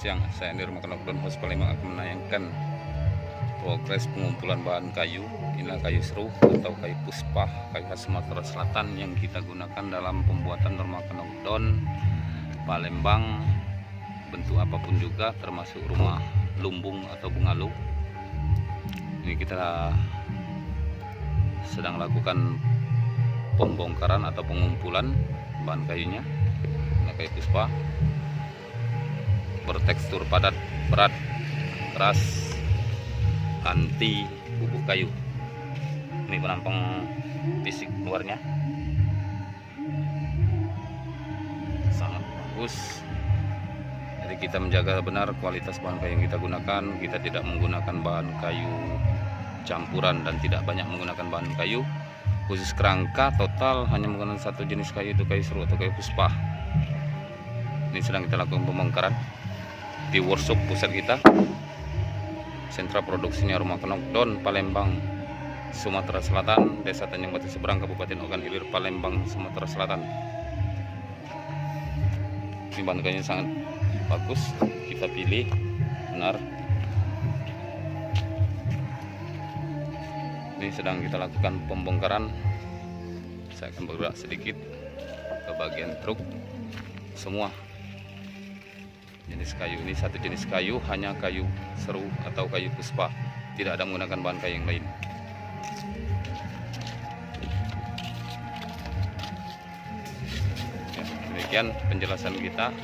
siang, saya Andi Rumah Knockdown Host Palembang akan menayangkan progres pengumpulan bahan kayu. Inilah kayu seru atau kayu puspa, kayu khas Sumatera Selatan yang kita gunakan dalam pembuatan rumah knockdown Palembang, bentuk apapun juga, termasuk rumah lumbung atau bungalu. Ini kita sedang lakukan pembongkaran atau pengumpulan bahan kayunya. Ini kayu puspa, bertekstur padat, berat, keras, anti bubuk kayu. Ini penampang fisik luarnya sangat bagus. Jadi kita menjaga benar kualitas bahan kayu yang kita gunakan. Kita tidak menggunakan bahan kayu campuran dan tidak banyak menggunakan bahan kayu. Khusus kerangka total hanya menggunakan satu jenis kayu, itu kayu seru atau kayu puspa. Ini sedang kita lakukan pembongkaran di workshop pusat kita, sentra produksinya Rumah Knockdown Palembang, Sumatera Selatan, Desa Tanjung Batu Seberang, Kabupaten Ogan Ilir, Palembang, Sumatera Selatan. Ini bahan kayunya sangat bagus, kita pilih benar. Ini sedang kita lakukan pembongkaran. Saya akan bergerak sedikit ke bagian truk. Semua jenis kayu ini satu jenis kayu, hanya kayu seru atau kayu puspa, tidak ada menggunakan bahan kayu yang lain. Ya, demikian penjelasan kita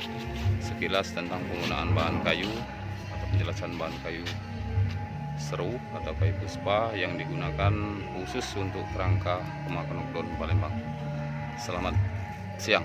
sekilas tentang penggunaan bahan kayu atau penjelasan bahan kayu seru atau kayu puspa yang digunakan khusus untuk kerangka rumah knockdown Palembang. Selamat siang.